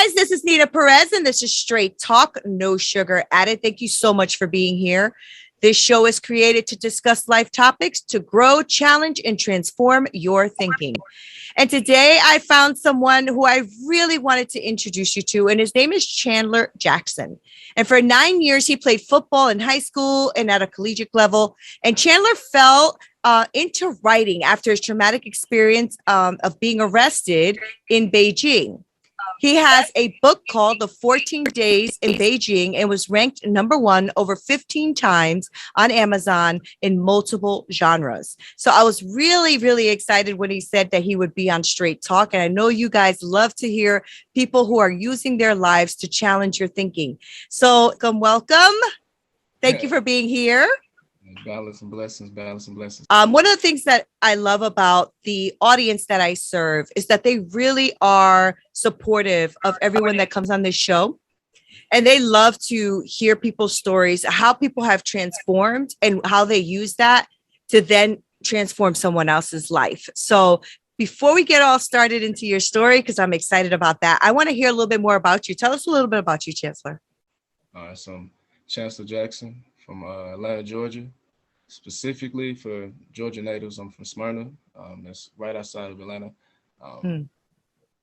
guys, this is Neena Perez, and this is Straight Talk, no sugar added. Thank you so much for being here. This show is created to discuss life topics, to grow, challenge, and transform your thinking. And today I found someone who I really wanted to introduce you to, and his name is Chancellor Jackson. And for 9 years, he played football in high school and at a collegiate level. And Chandler fell into writing after his traumatic experience of being arrested in Beijing. He has a book called The 14 Days in Beijing and was ranked #1 over 15 times on Amazon in multiple genres. So I was really, really excited when he said that he would be on Straight Talk. And I know you guys love to hear people who are using their lives to challenge your thinking. So welcome. Thank you for being here. Balance and blessings, balance and blessings. One of the things that I love about the audience that I serve is that they really are supportive of everyone that comes on this show. And they love to hear people's stories, how people have transformed and how they use that to then transform someone else's life. So before we get all started into your story, because I'm excited about that, I want to hear a little bit more about you. Tell us a little bit about you, Chancellor. All right, so I'm Chancellor Jackson from Atlanta, Georgia. Specifically for Georgia natives, I'm from Smyrna. That's right outside of Atlanta.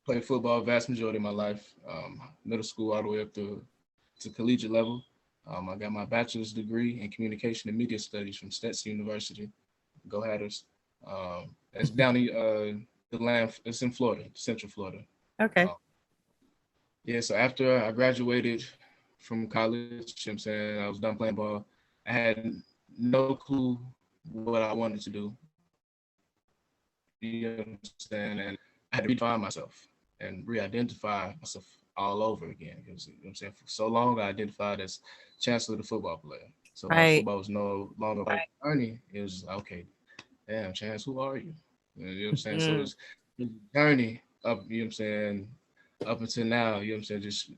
Played football vast majority of my life, middle school all the way up to collegiate level. I got my bachelor's degree in communication and media studies from Stetson University. Go Hatters. It's down the land. It's in Florida, Central Florida. Okay. Yeah. So after I graduated from college, you know what I'm saying, I was done playing ball. I had no clue what I wanted to do. You understand? And I had to redefine myself and re-identify myself all over again. Because, you know what I'm saying, for so long I identified as Chancellor the football player. So my football was no longer like journey. It was okay, damn, Chance, who are you? You know what I'm saying? So it's a journey up, you know what I'm saying, up until now, you know what I'm saying, just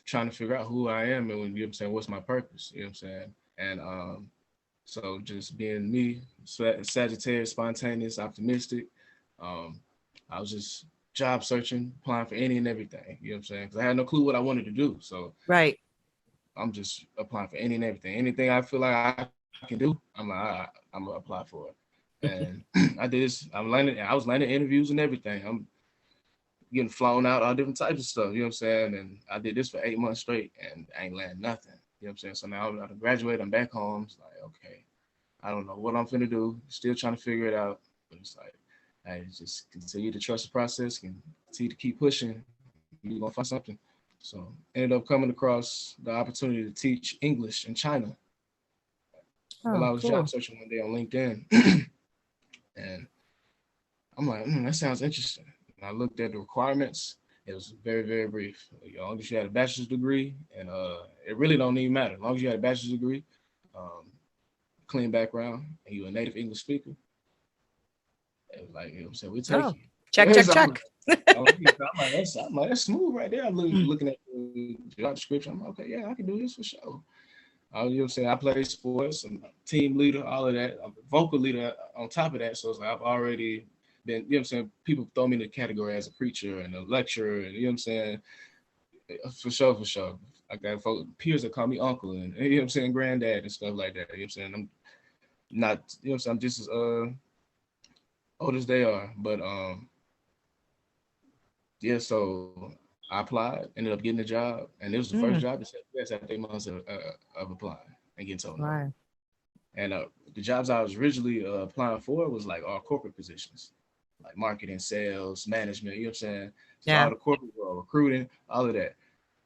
trying to figure out who I am and you know what I'm saying, what's my purpose, you know what I'm saying? And so just being me, Sagittarius, spontaneous, optimistic. I was just job searching, applying for any and everything. You know what I'm saying? Because I had no clue what I wanted to do. So I'm just applying for any and everything. Anything I feel like I can do, I'm gonna apply for it. And I did this. I was landing interviews and everything. I'm getting flown out, all different types of stuff. You know what I'm saying? And I did this for 8 months straight, and I ain't landing nothing. You know what I'm saying? So now I'm about to graduate. I'm back home. It's like, okay, I don't know what I'm finna do. Still trying to figure it out. But it's like, I just continue to trust the process, continue to keep pushing. You're gonna find something. So ended up coming across the opportunity to teach English in China. While I was job searching one day on LinkedIn. And I'm like, that sounds interesting. And I looked at the requirements. It was very, very brief. As long as you had a bachelor's degree, and it really don't even matter. As long as you had a bachelor's degree, clean background, and you're a native English speaker, it was like, you know what I'm saying, we take you. Check. I'm like, that's smooth right there. I'm looking at the job description. I'm like, okay, yeah, I can do this for sure. You know what I'm saying? I play sports, I'm a team leader, all of that. I'm a vocal leader on top of that. So it's like I've already been, you know what I'm saying, people throw me in the category as a preacher and a lecturer, and you know what I'm saying, for sure. I got peers that call me uncle, and you know what I'm saying, granddad and stuff like that. You know what I'm saying? I'm not, you know what I'm saying, I'm just as old as they are. But yeah, so I applied, ended up getting a job, and it was the first job that said yes after 8 months of applying and getting told no. And the jobs I was originally applying for was like all corporate positions, like marketing, sales, management, you know what I'm saying? So all the corporate world, recruiting, all of that.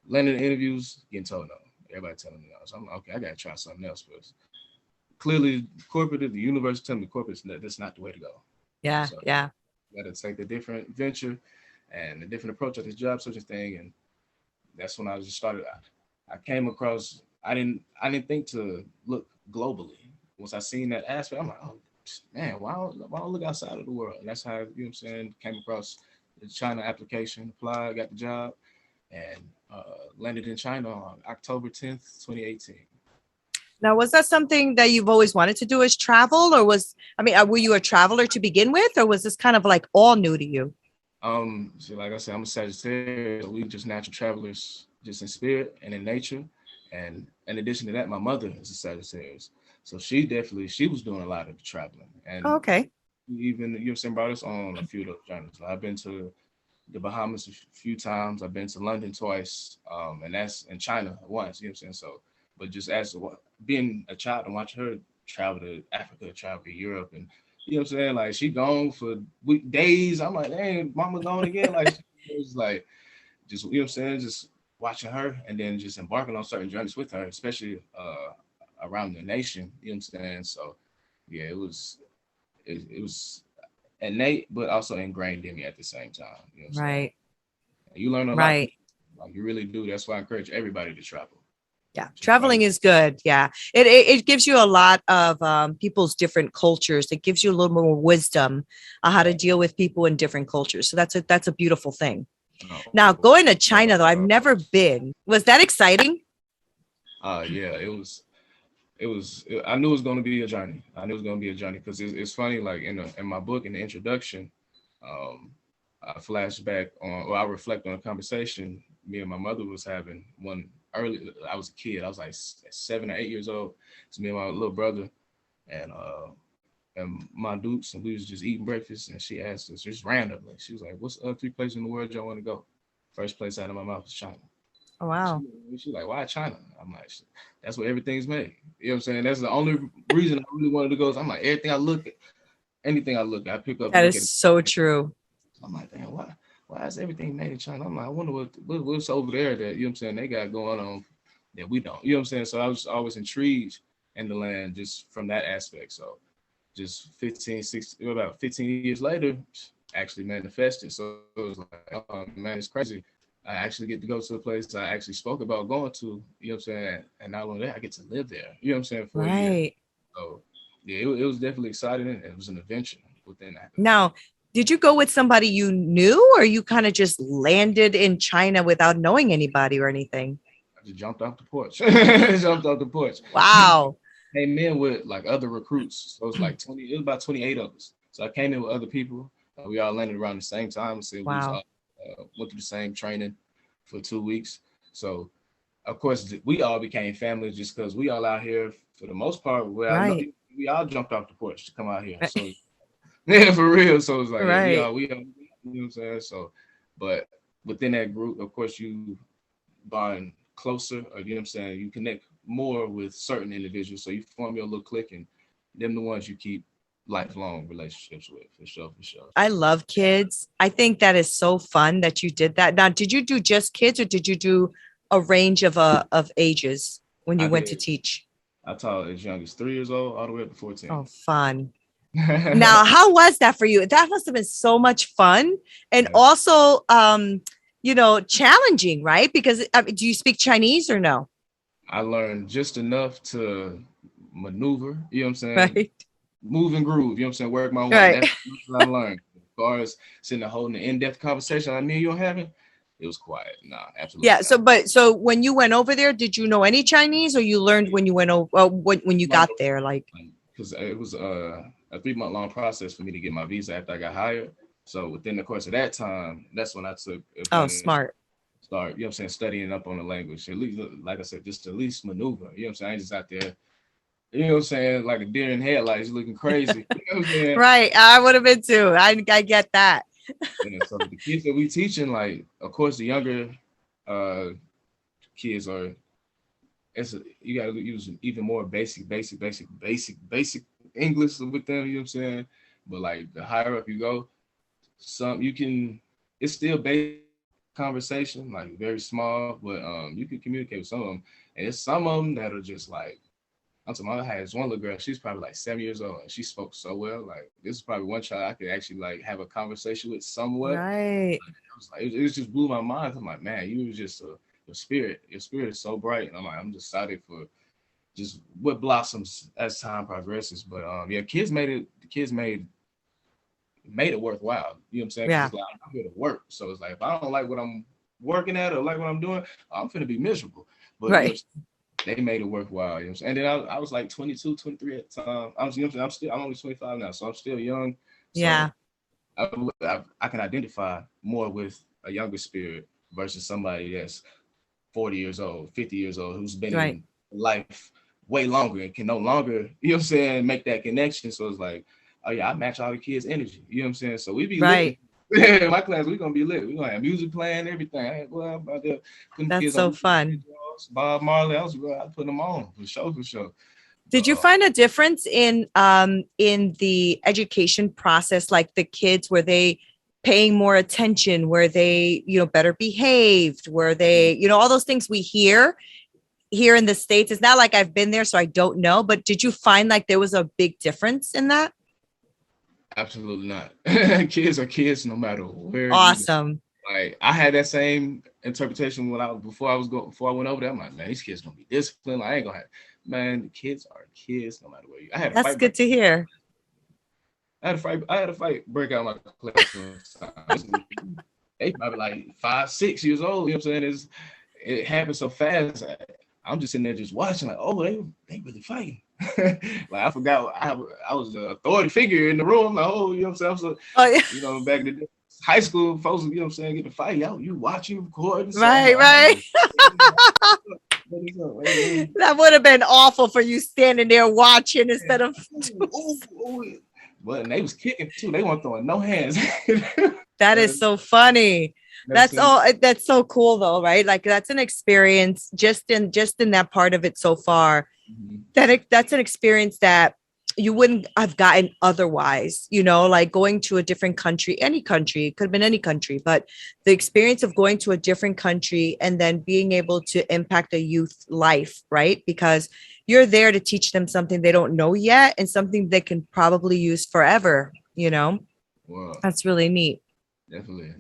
Landing interviews, getting told no. Everybody telling me no. So I'm like, okay, I gotta try something else first. Clearly, corporate, the universe telling me corporate, that's not the way to go. Yeah. You gotta take the different venture and a different approach of this job searching thing. And that's when I just started. I came across, I didn't think to look globally. Once I seen that aspect, I'm like, oh man, why don't look outside of the world? And that's how, you know what I'm saying, came across the China application, applied, got the job, and landed in China on October 10th, 2018. Now, was that something that you've always wanted to do, is travel, or were you a traveler to begin with, or was this kind of like all new to you? So like I said, I'm a Sagittarius. So we just natural travelers, just in spirit and in nature. And in addition to that, my mother is a Sagittarius. So she was doing a lot of the traveling. Oh, And okay. even, you know what I'm saying, brought us on a few of those journeys. Like, I've been to the Bahamas a few times. I've been to London twice. And that's in China once, you know what I'm saying? So, but just as being a child and watching her travel to Africa, travel to Europe, and you know what I'm saying? Like, she gone for days. I'm like, dang, mama gone again. Like, it was like, just, you know what I'm saying? Just watching her and then just embarking on certain journeys with her, especially around the nation, you know what I'm saying? So, yeah, it was innate, but also ingrained in me at the same time, you know what I'm saying? Right. And you learn a lot, Right. like, you really do. That's why I encourage everybody to travel. Yeah, Just try traveling is good. Yeah, it gives you a lot of people's different cultures. It gives you a little more wisdom on how to deal with people in different cultures. So that's a beautiful thing. Now, going to China though, I've never been. Was that exciting? Yeah, I knew it was going to be a journey. I knew it was going to be a journey because it's funny. Like in my book, in the introduction, um, I flash back on, or I reflect on a conversation me and my mother was having one early. I was a kid. I was like 7 or 8 years old. It's me and my little brother and my dukes, and we was just eating breakfast. And she asked us just randomly. She was like, "What's the other 3 places in the world y'all want to go?" First place out of my mouth was China. Oh, wow. She's like, "Why China?" I'm like, "That's where everything's made." You know what I'm saying? That's the only reason I really wanted to go. Is I'm like, everything I look at, anything I look at, I pick up and That look at is it. so true. I'm like, damn, why is everything made in China? I'm like, I wonder what's over there that, you know what I'm saying, they got going on that we don't. You know what I'm saying? So I was always intrigued in the land just from that aspect. So just 15 years later, actually manifested. So it was like, oh man, it's crazy. I actually get to go to a place I actually spoke about going to, you know what I'm saying? And not only that, I get to live there, you know what I'm saying, for a year. Right. So yeah, it was definitely exciting, and it was an adventure within that. Now, did you go with somebody you knew, or you kind of just landed in China without knowing anybody or anything? I just jumped off the porch. Jumped off the porch. Wow. Came in with like other recruits. So it was like 20, it was about 28 of us. So I came in with other people. We all landed around the same time. So we was Wow. all, went through the same training for 2 weeks. So of course we all became family just because we all out here for the most part. Well, I know Right. we all jumped off the porch to come out here. So yeah, for real. So it's like, yeah, Right. you know what I'm saying? So, but within that group, of course, you bond closer, or you know what I'm saying, you connect more with certain individuals. So you form your little clique, and them the ones you keep lifelong relationships with, for sure, for sure. I love kids. I think that is so fun that you did that. Now, did you do just kids, or did you do a range of ages when you I went to did. teach? I taught as young as 3 years old all the way up to 14. Oh, fun. Now, how was that for you? That must have been so much fun, and Yeah. also challenging, right? Because do you speak Chinese or no? I learned just enough to maneuver, you know what I'm saying? Right. Move and groove, you know what I'm saying? Work my way. Right. That's what I learned. As far as sitting there holding an in-depth conversation like me and you are having, it was quiet. Nah, absolutely Yeah. not. So when you went over there, did you know any Chinese, or you learned when you went over, when you got there? Like, Because it was a 3 month long process for me to get my visa after I got hired. So within the course of that time, that's when I took oh, advantage, smart. start, you know what I'm saying, studying up on the language. At least, like I said, just at least maneuver. You know what I'm saying? I ain't just out there, you know what I'm saying, like a deer in headlights looking crazy. You know what I'm saying? Right. I would have been too. I get that. And so the kids that we teaching, like, of course, the younger uh kids are, you gotta use even more basic English with them, you know what I'm saying? But like the higher up you go, some you can, it's still basic conversation, like very small, but you can communicate with some of them. And it's some of them that are just like, I'm talking about, I had this one little girl, she's probably like 7 years old, and she spoke so well. Like, this is probably one child I could actually like have a conversation with somewhat. Right. I was like, it just blew my mind. I'm like, man, you was just your spirit is so bright. And I'm like, I'm just excited for just what blossoms as time progresses. But yeah, the kids made it worthwhile. You know what I'm saying? Because Yeah. it's like, I'm here to work. So it's like, if I don't like what I'm working at or like what I'm doing, I'm finna be miserable. But you know, Right. they made it worthwhile. You know what I'm saying? And then I was like 22, 23 at the time. You know what I'm saying? I'm only 25 now, so I'm still young. So Yeah. I can identify more with a younger spirit versus somebody that's 40 years old, 50 years old, who's been in life way longer and can no longer, you know what I'm saying, make that connection. So it's like, oh yeah, I match all the kids' energy. You know what I'm saying? So we be lit. In my class, we're gonna be lit. We're gonna have music playing, everything. Well, I'm out there putting That's kids so on fun. Bob Marley, I put them on for sure, for sure. Did you find a difference in the education process, like the kids, were they paying more attention, were they, you know, better behaved, were they, you know, all those things we hear here in the States? It's not like I've been there, so I don't know, but did you find like there was a big difference in that? Absolutely not. Kids are kids no matter where. Awesome. Like I had that same interpretation before I went over there. I'm like, man, these kids gonna be disciplined. Like, I ain't gonna have, man, the kids are kids no matter where you. That's good to hear. I had a fight break out my classroom. They probably like 5, 6 years old. You know what I'm saying? It happened so fast. I'm just sitting there just watching, like, oh, they really fighting. Like I forgot I was the authority figure in the room. Like, oh, you know what I'm saying? So, you know, back in the day, high school folks, you know what I'm saying, get a fight out. You watch, you record. Right. That would have been awful for you standing there watching instead of. But they was kicking too. They weren't throwing no hands. That is so funny. That's so cool though, right? Like that's an experience just in that part of it so far. Mm-hmm. That's an experience that you wouldn't have gotten otherwise, you know, like going to a different country, any country, it could have been any country, but the experience of going to a different country and then being able to impact a youth life, right? Because you're there to teach them something they don't know yet and something they can probably use forever, you know? Wow. That's really neat. Definitely.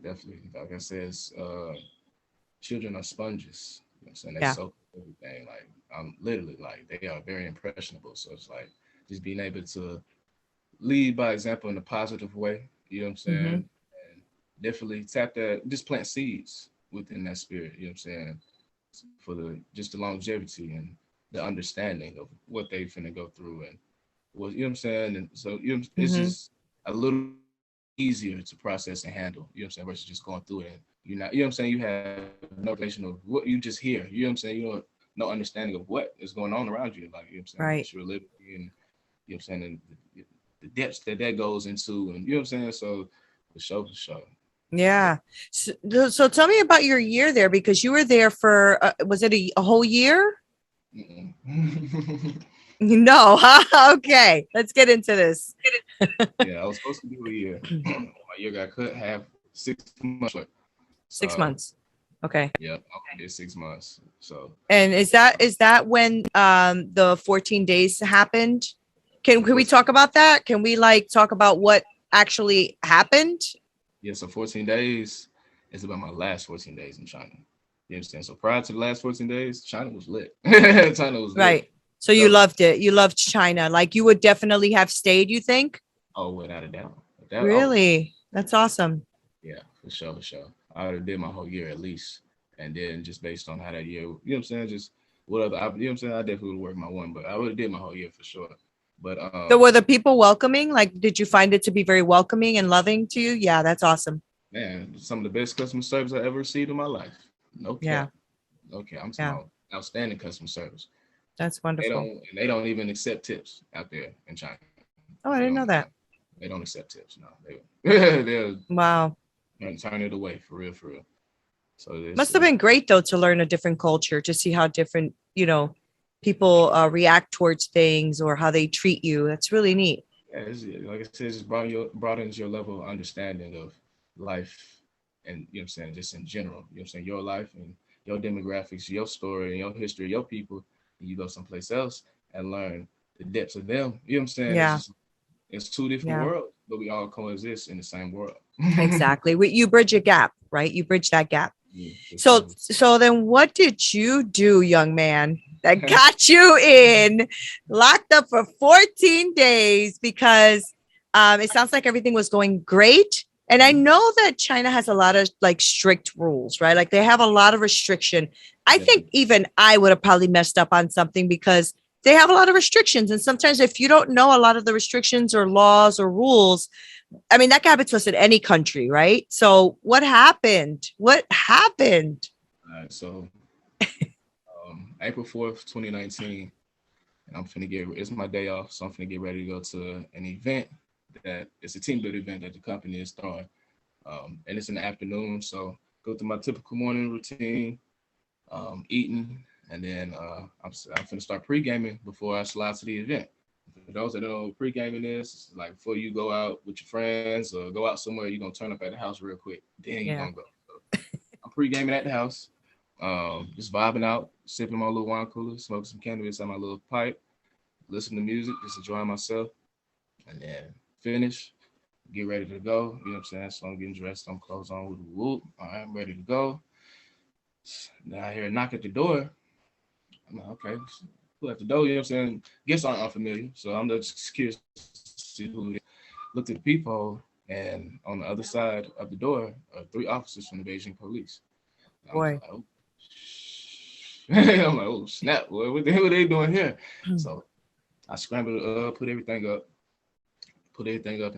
Like I said, children are sponges. You know what I'm saying? They soak everything. Like I'm literally like they are very impressionable. So it's like just being able to lead by example in a positive way. You know what I'm saying? Mm-hmm. And definitely just plant seeds within that spirit. You know what I'm saying? For the longevity and the understanding of what they finna go through and what, you know what I'm saying? And so it's just a little easier to process and handle, you know what I'm saying, versus just going through it and you're not, you know what I'm saying, you have no relation of what you just hear, you know what I'm saying, you don't no understanding of what is going on around you, like, you know what I'm saying, right. Your liberty and, you know what I'm saying, and the depths that goes into, and you know what I'm saying, so for sure. Yeah. So tell me about your year there, because you were there for, was it a whole year? No, okay. Let's get into this. Yeah, I was supposed to do a year. My year got cut half 6 months. 6 months. Okay. Yeah, I did 6 months. So. And is that when the 14 days happened? Can we talk about that? Can we like talk about what actually happened? Yeah, so 14 days is about my last 14 days in China. You understand? So prior to the last 14 days, China was lit. China was lit. Right. So you loved it. You loved China. Like you would definitely have stayed, you think? Oh, without a doubt. Really? That's awesome. Yeah, for sure. I would have did my whole year at least. And then just based on how that year, you know what I'm saying? Just what other, you know what I'm saying? I definitely would work my one, but I would have did my whole year for sure. But so were the people welcoming? Like, did you find it to be very welcoming and loving to you? Yeah, that's awesome. Man, some of the best customer service I ever received in my life. No cap. Yeah. Okay, I'm talking about outstanding customer service. That's wonderful. They don't even accept tips out there in China. Oh, I didn't know that. They don't accept tips. No, they'll wow. Turn it away for real. So must have been great though to learn a different culture, to see how different, you know, people react towards things or how they treat you. That's really neat. Yeah, like I said, just broadens your level of understanding of life, and you know what I'm saying, just in general. You know what I'm saying, your life and your demographics, your story, and your history, your people. You go someplace else and learn the depths of them. You know what I'm saying? Yeah. It's two different worlds, but we all coexist in the same world. Exactly. You bridge a gap, right? You bridge that gap. Yeah, so then what did you do, young man, that got you locked up for 14 days? Because it sounds like everything was going great. And I know that China has a lot of like strict rules, right? Like they have a lot of restriction. I think even I would have probably messed up on something, because they have a lot of restrictions. And sometimes if you don't know a lot of the restrictions or laws or rules, I mean, that can happen to us in any country, right? So what happened? What happened? All right, so April 4th, 2019, and it's my day off, so I'm finna get ready to go to an event that it's a team building event that the company is throwing. And it's in the afternoon, so go through my typical morning routine, eating, and then I'm finna start pre-gaming before I slide to the event. For those that don't know what pre-gaming is, like before you go out with your friends or go out somewhere, you're gonna turn up at the house real quick, then you're gonna go. So I'm pre-gaming at the house, just vibing out, sipping my little wine cooler, smoking some cannabis on my little pipe, listening to music, just enjoying myself, and then finish, get ready to go. You know what I'm saying? So I'm getting dressed, I'm clothes on with a whoop. All right, I'm ready to go. Then I hear a knock at the door. I'm like, okay, who at the door? You know what I'm saying? Guests aren't unfamiliar, so I'm just curious to see who it is. Looked at the peephole, and on the other side of the door are 3 officers from the Beijing police. Boy. I'm like, oh snap, boy, what the hell are they doing here? So I scrambled, put everything up, and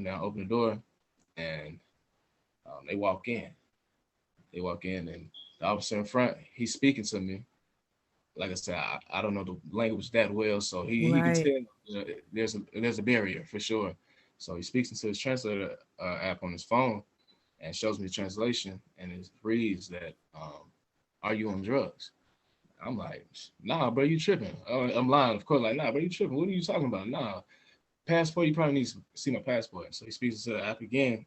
then I open the door, and they walk in. And the officer in front, he's speaking to me. Like I said, I don't know the language that well, so he can tell there's a barrier for sure. So he speaks into his translator app on his phone and shows me the translation, and it reads that, "Are you on drugs?" I'm like, "Nah, bro, you tripping." I'm lying, of course. Like, "Nah, bro, you tripping. What are you talking about?" "Nah, passport. You probably need to see my passport." So he speaks to the app again,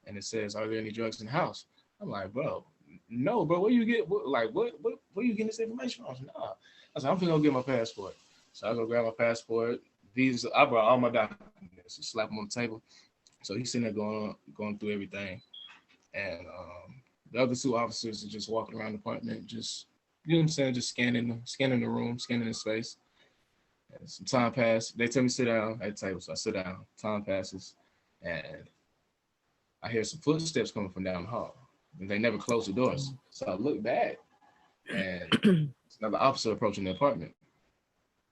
and it says, "Are there any drugs in the house?" I'm like, "Bro, no, bro. Where you get where you getting this information from?" "Nah." I said, "I'm finna go get my passport." So I go grab my passport. Visa. I brought all my documents. Slap them on the table. So he's sitting there going through everything, and the other 2 officers are just walking around the apartment, just, you know what I'm saying, just scanning the room, scanning the space. And some time passed. They tell me to sit down at the table, so I sit down. Time passes, and I hear some footsteps coming from down the hall. And they never close the doors. So I look back, and it's another officer approaching the apartment.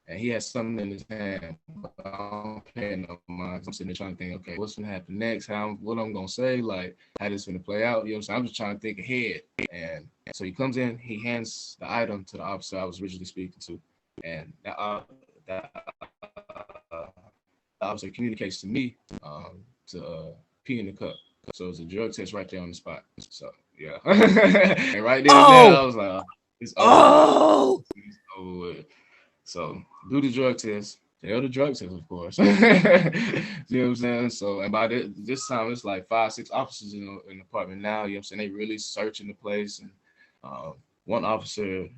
And he has something in his hand. But I don't pay no mind. I'm sitting there trying to think, okay, what's gonna happen next? What I'm gonna say, like how this gonna play out. You know what I'm saying? I'm just trying to think ahead. And so he comes in, he hands the item to the officer I was originally speaking to, and that officer communicates to me to pee in the cup. So it's a drug test right there on the spot. So yeah, and right there and there, I was like, it's over. It's over with. So do the drug test. Fail the drug test, of course. You know what I'm saying? So, and by this time, it's like 5-6 officers in the apartment now. You know what I'm saying? They really searching the place. And one officer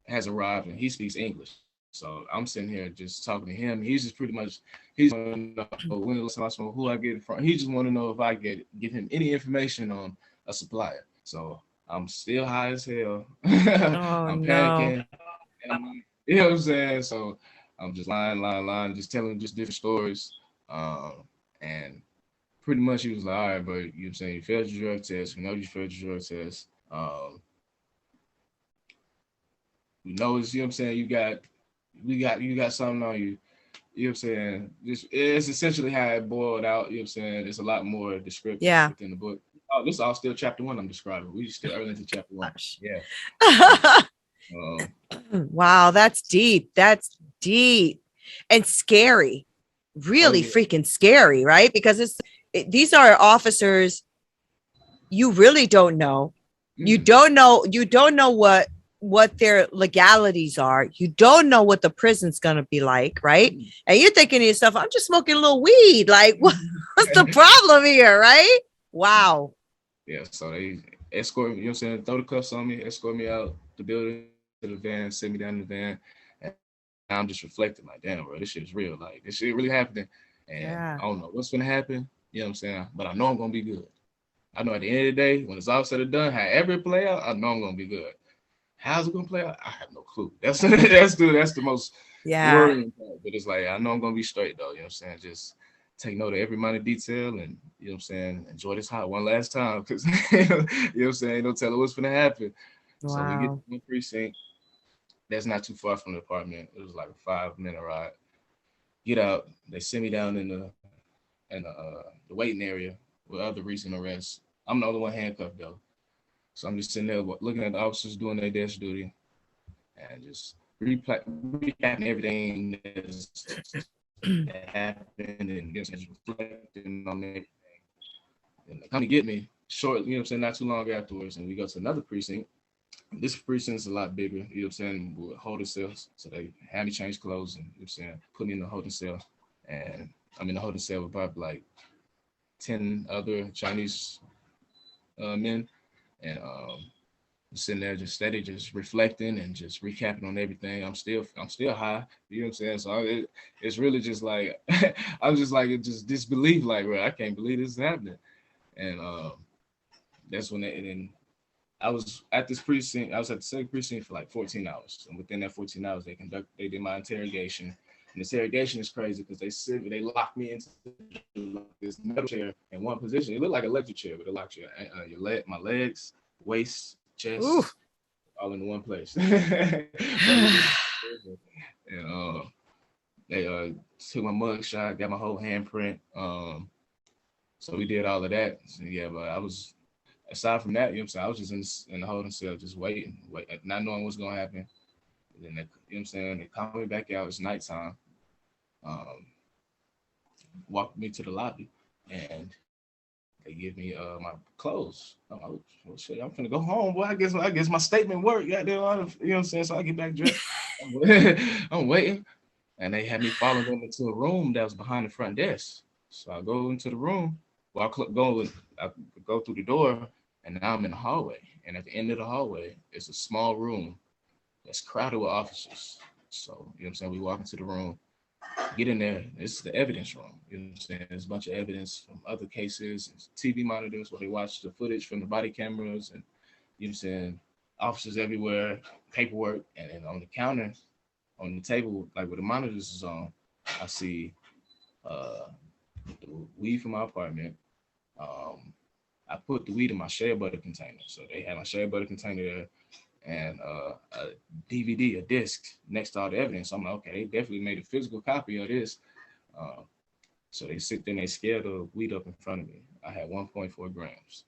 has arrived, and he speaks English. So I'm sitting here just talking to him. He's just pretty much, he's want to know when the last time I smoke, who I get it from. He just want to know if I give him any information on a supplier. So I'm still high as hell. I'm panicking. You know what I'm saying? So I'm just lying, just telling just different stories. And pretty much he was like, all right, but you know what I'm saying, you failed your drug test. We know you failed your drug test. We know it's, you know what I'm saying, you got something on you. You know what I'm saying? It's essentially how it boiled out. You know what I'm saying? There's a lot more descriptive within the book. Oh, this is all still chapter 1 I'm describing. We still early into chapter 1. Yeah. Wow, that's deep. That's deep and scary. Really freaking scary, right? Because these are officers you really don't know. You don't know what their legalities are. You don't know what the prison's gonna be like, right? And you're thinking to yourself, I'm just smoking a little weed. Like, what's the problem here, right? Wow. Yeah, so they escort me, you know what I'm saying, throw the cuffs on me, escort me out the building to the van, sit me down in the van, and I'm just reflecting like, damn, bro, this shit is real. Like, this shit really happening, and I don't know what's gonna happen. You know what I'm saying? But I know I'm gonna be good. I know at the end of the day, when it's all said and done, however it play out, I know I'm gonna be good. How's it gonna play out? I have no clue. That's the most worrying part. But it's like, I know I'm gonna be straight though. You know what I'm saying? Just take note of every minor detail, and you know what I'm saying, enjoy this high one last time, because you know what I'm saying, don't tell her what's gonna happen. Wow. So we get to the precinct, that's not too far from the apartment. It was like a 5-minute ride. Get out. They send me down in the waiting area with other recent arrests. I'm the only one handcuffed though, so I'm just sitting there looking at the officers doing their desk duty and just recapping everything that happened and just reflecting on everything. And they come to get me short, not too long afterwards, and we go to another precinct. This precinct is a lot bigger, with holding cells. So they had me change clothes and, put me in the holding cell. And I'm in the holding cell with probably like 10 other Chinese men. And sitting there just steady, just reflecting and just recapping on everything. I'm still high, So it's really just like, I'm just like, just disbelief, like, bro, I can't believe this is happening. And that's when I was at this precinct. I was at the second precinct for like 14 hours. And within that 14 hours, they did my interrogation. And the interrogation is crazy because they locked me into this metal chair in one position. It looked like an electric chair, but a locked chair. My legs, waist, chest, Ooh. All in one place. And they took my mug shot, got my whole handprint. So we did all of that. So, yeah, but I was, aside from that, I was just in the holding cell, just waiting, not knowing what's gonna happen. And then they called me back out. It's nighttime. Walked me to the lobby, and they give me my clothes. I'm like, well, shit, I'm finna go home. Boy, I guess my statement worked. So I get back dressed. I'm waiting, and they had me follow them into a room that was behind the front desk. So I go into the room. Well, I go through the door, and now I'm in the hallway. And at the end of the hallway, it's a small room that's crowded with officers. So, we walk into the room, get in there. It's the evidence room. There's a bunch of evidence from other cases, TV monitors where they watch the footage from the body cameras, and officers everywhere, paperwork. And then on the counter, on the table, like where the monitors is on, I see the weed from my apartment. I put the weed in my shea butter container. So they had my shea butter container there, and a DVD, a disc next to all the evidence. I'm like, okay, they definitely made a physical copy of this. So they sit there and they scale the weed up in front of me. I had 1.4 grams.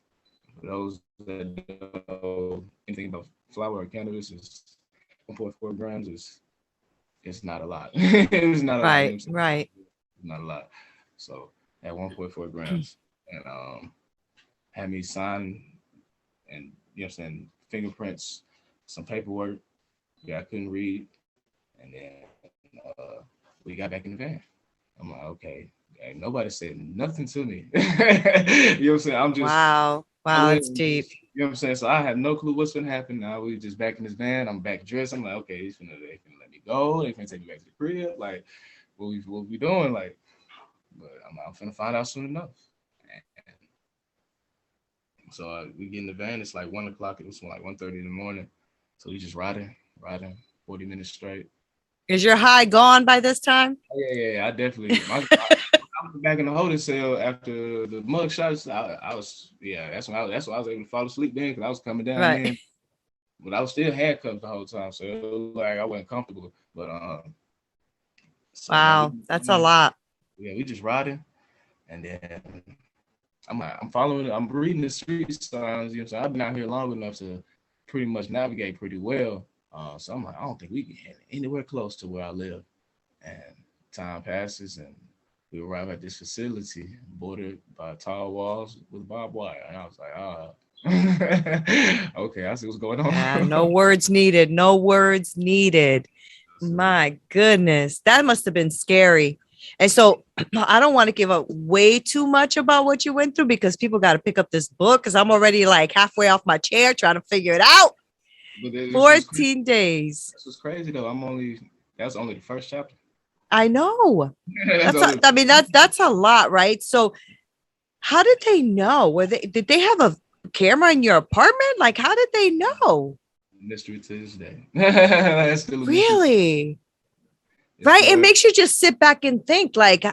For those that know anything about flower or cannabis, is 1.4 grams it's not a lot. It's not right, a lot. Right. Not a lot. So at 1.4 grams, and had me sign and fingerprints, some paperwork that I couldn't read, and then we got back in the van. I'm like, okay, nobody said nothing to me. I'm just wow, that's deep. So I have no clue what's gonna happen. Now we just back in this van. I'm back dressed. I'm like, okay, they finna let me go. They finna take me back to the crib. Like, what we doing? Like, but I'm finna find out soon enough. So we get in the van. It's like 1 o'clock. It was like 1:30 in the morning. So we just riding 40 minutes straight. Is your high gone by this time? Oh, yeah. I definitely. I was back in the holding cell after the mug shots. I was, that's why I was able to fall asleep then, because I was coming down right. Then. But I was still handcuffed the whole time, so it was like I wasn't comfortable. But so wow, that's a lot. Yeah, we just riding, and then I'm following. I'm reading the street signs. So I've been out here long enough to pretty much navigate pretty well. So I'm like, I don't think we can get anywhere close to where I live. And time passes, and we arrive at this facility bordered by tall walls with barbed wire. And I was like, okay, I see what's going on. No words needed. No words needed. My goodness, that must have been scary. And so I don't want to give up way too much about what you went through, because people got to pick up this book, because I'm already like halfway off my chair trying to figure it out. 14 days. This was crazy though. That's only the first chapter. I know. That's a lot, right? So how did they know? Did they have a camera in your apartment? Like, how did they know? Mystery to this day. That's still really? Right. It makes you just sit back and think, like,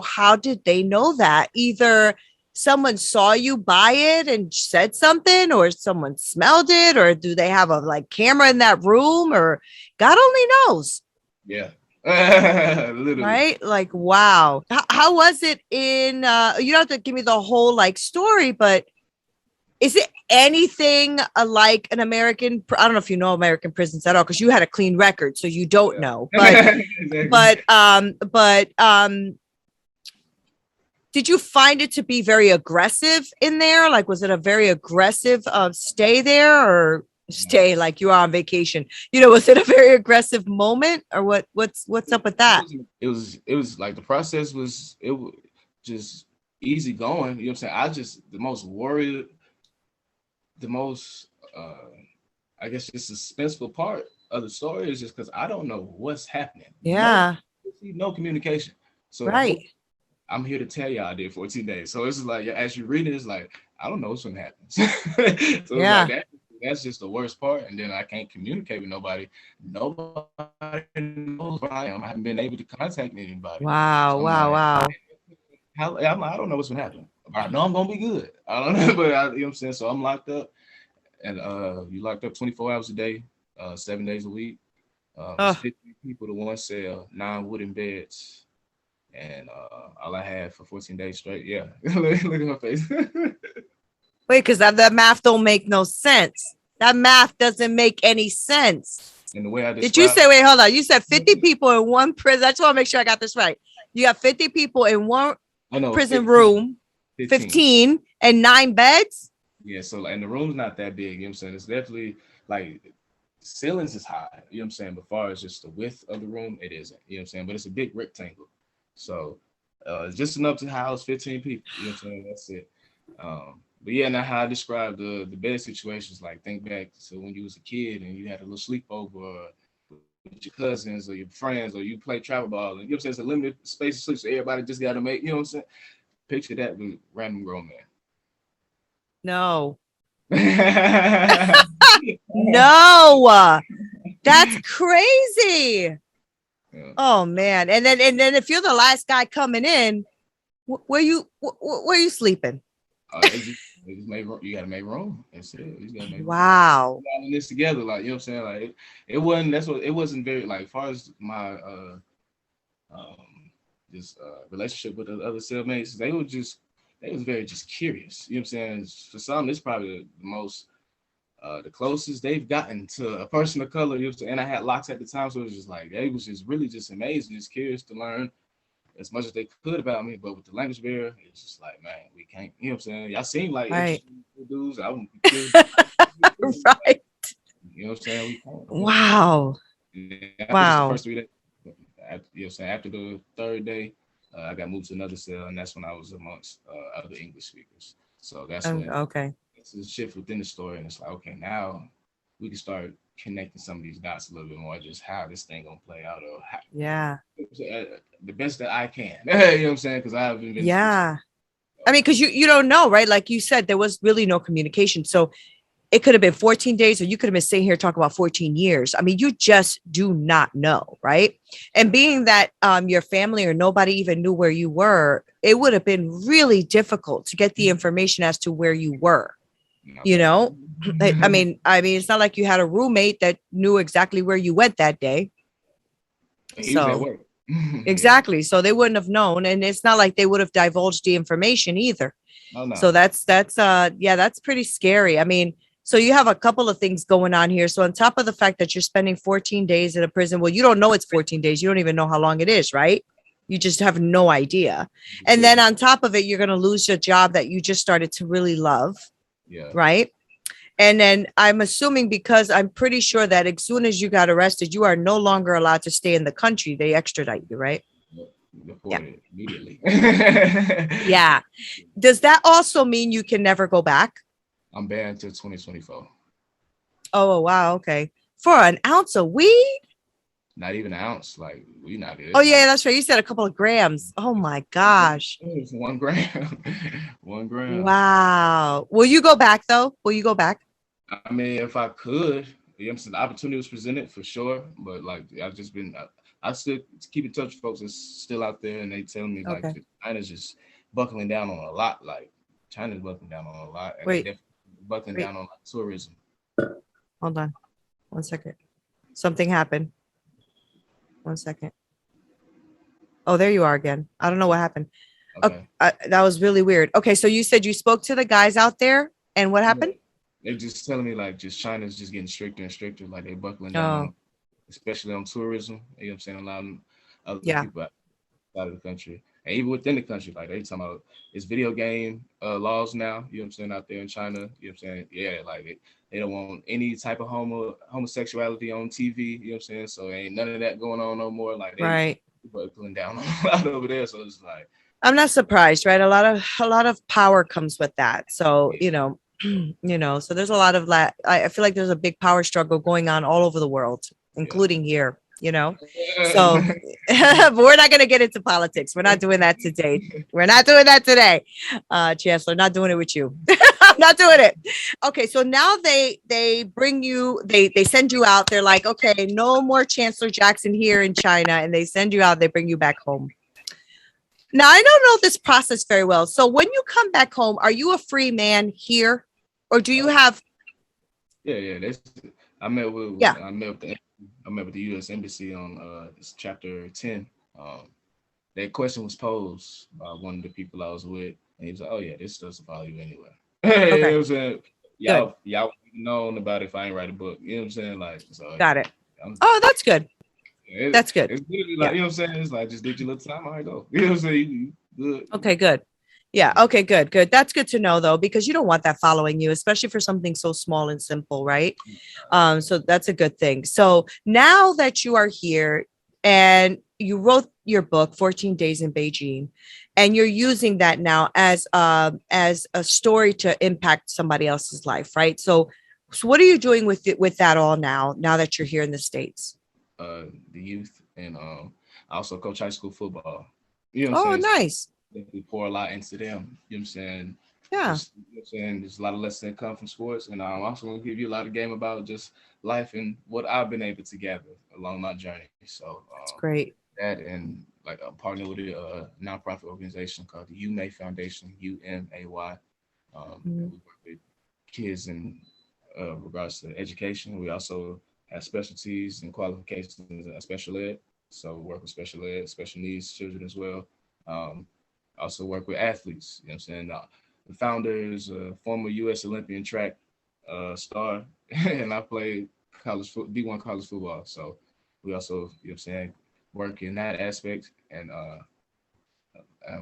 how did they know that? Either someone saw you buy it and said something, or someone smelled it, or do they have a like camera in that room, or God only knows. Yeah. Literally. Right? Like, wow. How was it in you don't have to give me the whole like story, but is it anything like an American? I don't know if you know American prisons at all, because you had a clean record, so you don't know. But Exactly. but did you find it to be very aggressive in there? Like, was it a very aggressive stay there, or stay like you are on vacation? You know, was it a very aggressive moment, or what's up with that? It was like the process was just easy going. You know what I'm saying? I just the most worried, the most I guess just suspenseful part of the story is just because I don't know what's happening. Yeah. No communication. So Right. I'm here to tell you I did 14 days. So it's like as you read it, it's like I don't know what's gonna happen. So it's like that's just the worst part. And then I can't communicate with nobody. Nobody knows where I am. I haven't been able to contact anybody. Wow. So Wow. I don't know what's gonna happen. I know I'm gonna be good. I don't know, but you know what I'm saying. So I'm locked up, and you locked up 24 hours a day, 7 days a week. 50 people to one cell, 9 wooden beds, and all I had for 14 days straight. Yeah, look at her face. Wait, because that math don't make no sense. That math doesn't make any sense. And the way I did you say? Wait, hold on. You said 50 people in one prison. I just want to make sure I got this right. You got 50 people in one prison 15, room, 15 and 9 beds. Yeah, so and the room's not that big. You know what I'm saying? It's definitely like ceilings is high. You know what I'm saying? But as far as just the width of the room, it isn't. You know what I'm saying? But it's a big rectangle, so it's just enough to house 15 people. You know what I'm saying? That's it. But yeah, now how I describe the bed situations, like think back to when you was a kid and you had a little sleepover with your cousins or your friends, or you play travel ball, and you know what I'm saying, it's a limited space to sleep, so everybody just got to make, you know what I'm saying? Picture that with random grown man. No. No, that's crazy. Yeah. Oh man. And then if you're the last guy coming in, where you sleeping? You gotta make room. That's it. You gotta make wow. Room. This together, like, you know what I'm saying? Like it wasn't. It wasn't very like, as far as my relationship with the other cellmates. They was very just curious. You know what I'm saying? For some, it's probably the most the closest they've gotten to a person of color. You know what I'm saying? And I had locks at the time, so it was just like they was just really just amazing, just curious to learn as much as they could about me. But with the language barrier, it's just like, man, we can't, you know what I'm saying? Y'all seem like interesting dudes. I wouldn't be curious. Right. You know what I'm saying? We can't. Wow. Wow. The first 3 days, you know what I'm saying? After the third day, I got moved to another cell, and that's when I was amongst other English speakers. So that's when it's a shift within the story, and it's like, okay, now we can start connecting some of these dots a little bit more, just how this thing gonna play out, or how, the best that I can. You know what I'm saying? Because I haven't been. Yeah, I mean, because you don't know, right? Like you said, there was really no communication, so it could have been 14 days, or you could have been sitting here talking about 14 years. I mean, you just do not know, right? And being that your family or nobody even knew where you were, it would have been really difficult to get the information as to where you were. You know, I mean, it's not like you had a roommate that knew exactly where you went that day. So exactly. So they wouldn't have known. And it's not like they would have divulged the information either. Oh, no. So that's pretty scary. I mean, so you have a couple of things going on here. So on top of the fact that you're spending 14 days in a prison, well, you don't know it's 14 days. You don't even know how long it is, right? You just have no idea. And then on top of it, you're going to lose your job that you just started to really love. Yeah. Right. And then I'm assuming, because I'm pretty sure that as soon as you got arrested, you are no longer allowed to stay in the country. They extradite you, right? Yeah. Immediately. Yeah. Does that also mean you can never go back? I'm banned until 2024. Oh, wow. Okay. For an ounce of weed? Not even an ounce. Like, we not good. Oh, yeah, that's right. You said a couple of grams. Oh, my gosh. It's 1 gram. 1 gram. Wow. Will you go back, though? Will you go back? I mean, if I could, you know what I'm saying, the opportunity was presented for sure. But, like, I've just been, I still keep in touch with folks that's still out there, and they tell me, like, China's just buckling down on a lot. Like, China's buckling down on a lot, and they Wait, definitely buckling down on tourism. hold on 1 second. Something happened. 1 second. Oh, there you are again. I don't know what happened. Okay. That was really weird. Okay, so you said you spoke to the guys out there, and what Yeah. happened? They're just telling me like just China's just getting stricter and stricter, like they're buckling down Oh, on, especially on tourism. You know what I'm saying? Allowing other yeah, people out of the country, and even within the country, like they talking about it's video game laws now. You know what I'm saying? Out there in China, you know what I'm saying? Yeah, like they don't want any type of homosexuality on TV. You know what I'm saying? So ain't none of that going on no more. Like they right. buckling down a lot over there. So it's like, I'm not surprised, right? A lot of power comes with that. So, yeah, so there's a lot of that. I feel like there's a big power struggle going on all over the world, including here. So, but we're not going to get into politics. We're not doing that today. We're not doing that today. Chancellor, not doing it with you. I'm not doing it. Okay, so now they bring you, they send you out. They're like, okay, no more Chancellor Jackson here in China, and they send you out. They bring you back home. Now, I don't know this process very well. So when you come back home, are you a free man here, or do you have? yeah. That's I met with Yeah. I met with the U.S. Embassy on this chapter 10. Um, that question was posed by one of the people I was with, and he was like, "Oh yeah, this doesn't follow you anywhere." You know Okay. what I'm saying? Good. Y'all known about it if I ain't write a book. You know what I'm saying? Like, so Got it. I'm, Oh, that's good. That's good. it's literally like, Yeah. you know what I'm saying? It's like just did your little time, I go. You know what I'm saying? You good. Okay. Good. Yeah. Okay. Good. Good. That's good to know though, because you don't want that following you, especially for something so small and simple, right? So that's a good thing. So now that you are here and you wrote your book, 14 Days in Beijing, and you're using that now as a story to impact somebody else's life, right? So what are you doing with that all now that you're here in the States? The youth, and I also coach high school football. You know what I'm Oh, saying? nice. We pour a lot into them. You know what I'm saying? Yeah, Just, you know what I'm saying? There's a lot of lessons that come from sports, and I'm also going to give you a lot of game about just life and what I've been able to gather along my journey. So it's great. that, and like I'm partnering with a nonprofit organization called the UMAY Foundation, UMAY. And Mhm. we work with kids in regards to education. We also have specialties and qualifications in special ed. So we work with special ed, special needs children as well. Um, also work with athletes. You know what I'm saying? The founder is a former U.S. Olympian track star, and I played D1 college football. So we also, you know what I'm saying, work in that aspect, and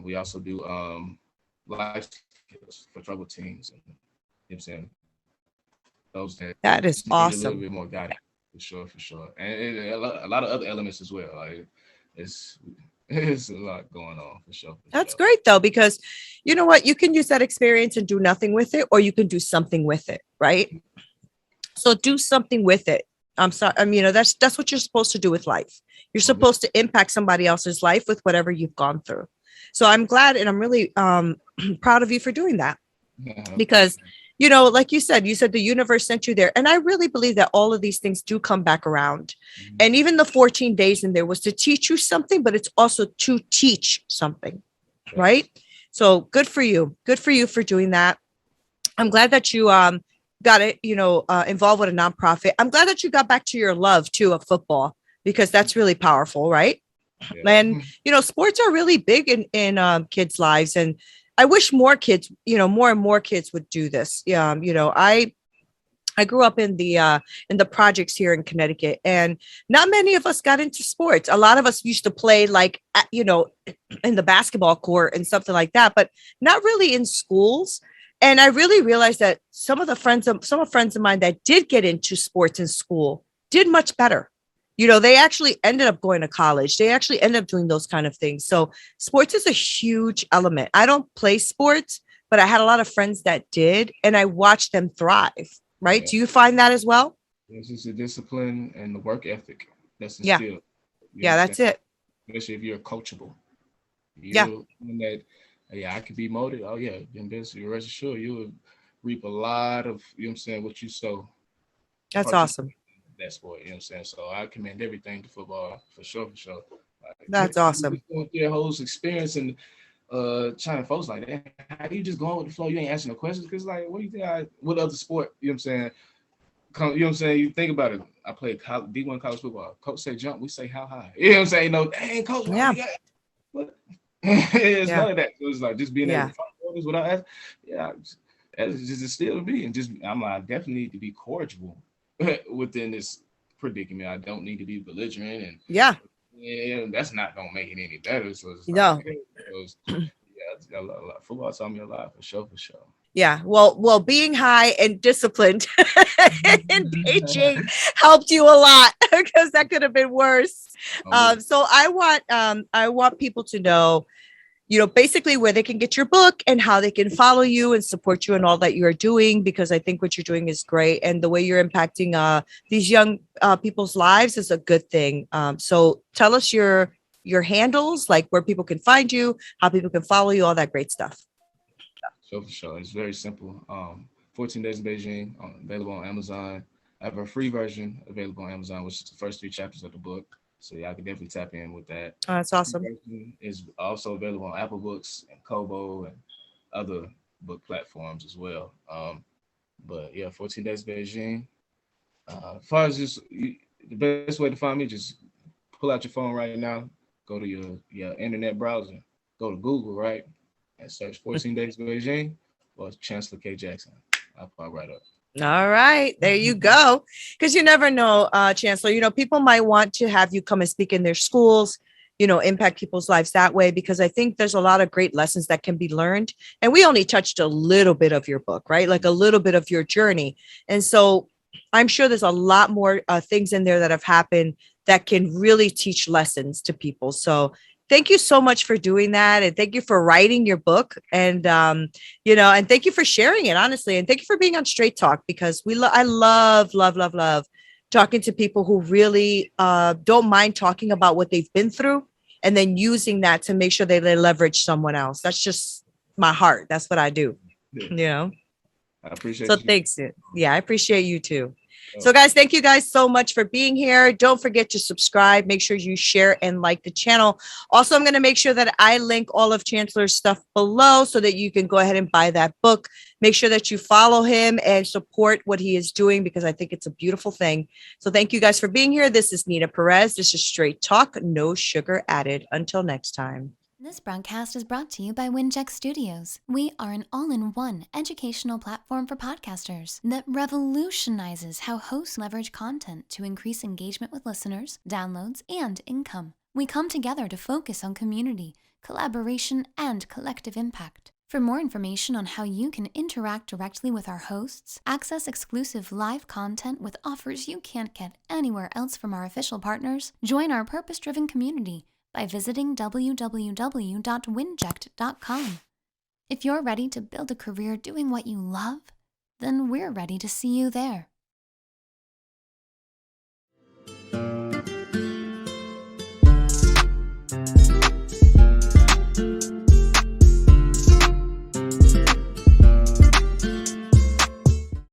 we also do life skills for troubled teens. And, you know what I'm saying? Those that That is just need a little awesome. bit more guidance, for sure. And a lot of other elements as well. Like it's it's a lot going on for sure. That's great though, because you know what? You can use that experience and do nothing with it, or you can do something with it, right? So do something with it. I'm sorry. That's what you're supposed to do with life. You're supposed to impact somebody else's life with whatever you've gone through. So I'm glad and I'm really proud of you for doing that. Yeah, Because like you said the universe sent you there, and I really believe that all of these things do come back around. And even the 14 days in there was to teach you something, but it's also to teach something, right? So good for you for doing that. I'm glad that you got it involved with a nonprofit. I'm glad that you got back to your love too of football, because that's really powerful, right? And sports are really big in kids' lives, and I wish more kids, more and more kids would do this. I grew up in the projects here in Connecticut, and not many of us got into sports. A lot of us used to play in the basketball court and something like that, but not really in schools. And I really realized that some friends of mine that did get into sports in school did much better. They actually ended up going to college. They actually ended up doing those kind of things. So sports is a huge element. I don't play sports, but I had a lot of friends that did, and I watched them thrive. Right? Yeah. Do you find that as well? It's just a discipline and the work ethic that's Yeah. instilled. Yeah, that's it. Especially if you're coachable. Yeah. That, I could be molded. Oh yeah, then you're rest assured you will reap a lot of, you know what I'm saying, what you sow. That's awesome. That sport, you know what I'm saying? So I commend everything to football for sure. Like, That's awesome. going through that whole experience, and China folks like that. How you just going with the flow? You ain't asking no questions because like, what do you think? What other sport? You know what I'm saying? You know what I'm saying? You think about it. I played D1 college football. Coach say jump, we say how high. You know what I'm saying? No, dang, coach, Yeah. What? It's none of that. So it's like just being able to find orders without asking. Yeah, that's just instilled in me. And just I'm like, I definitely need to be cordial within this predicament. I don't need to be belligerent and that's not gonna make it any better. So it's like, a lot. Football taught me a lot for sure. Yeah. Well, being high and disciplined in Beijing helped you a lot because that could have been worse. So I want people to know, basically where they can get your book and how they can follow you and support you and all that you're doing, because I think what you're doing is great. And the way you're impacting these young people's lives is a good thing. So tell us your handles, like where people can find you, how people can follow you, all that great stuff. For sure. It's very simple. 14 Days in Beijing, available on Amazon. I have a free version available on Amazon, which is the first 3 chapters of the book. So y'all can definitely tap in with that. Oh, that's awesome. Is also available on Apple Books and Kobo and other book platforms as well. But yeah, 14 Days Beijing. As far as just the best way to find me, just pull out your phone right now, go to your internet browser, go to Google, right, and search 14 Days Beijing or Chancellor K Jackson. I'll pop right up. All right, there you go. Because you never know, Chancellor, people might want to have you come and speak in their schools, impact people's lives that way, because I think there's a lot of great lessons that can be learned. And we only touched a little bit of your book, right? Like a little bit of your journey. And so I'm sure there's a lot more things in there that have happened that can really teach lessons to people. So thank you so much for doing that. And thank you for writing your book. And, and thank you for sharing it, honestly. And thank you for being on Straight Talk, because I love talking to people who really don't mind talking about what they've been through and then using that to make sure they leverage someone else. That's just my heart. That's what I do. I appreciate you. So thanks. Yeah, I appreciate you too. So guys, thank you guys so much for being here. Don't forget to subscribe. Make sure you share and like the channel. Also, I'm going to make sure that I link all of Chancellor's stuff below so that you can go ahead and buy that book. Make sure that you follow him and support what he is doing, because I think it's a beautiful thing. So thank you guys for being here. This is Neena Perez. This is Straight Talk, no sugar added. Until next time. This broadcast is brought to you by Winject Studios. We are an all-in-one educational platform for podcasters that revolutionizes how hosts leverage content to increase engagement with listeners, downloads, and income. We come together to focus on community, collaboration, and collective impact. For more information on how you can interact directly with our hosts, access exclusive live content with offers you can't get anywhere else from our official partners, join our purpose-driven community by visiting www.winject.com. If you're ready to build a career doing what you love, then we're ready to see you there.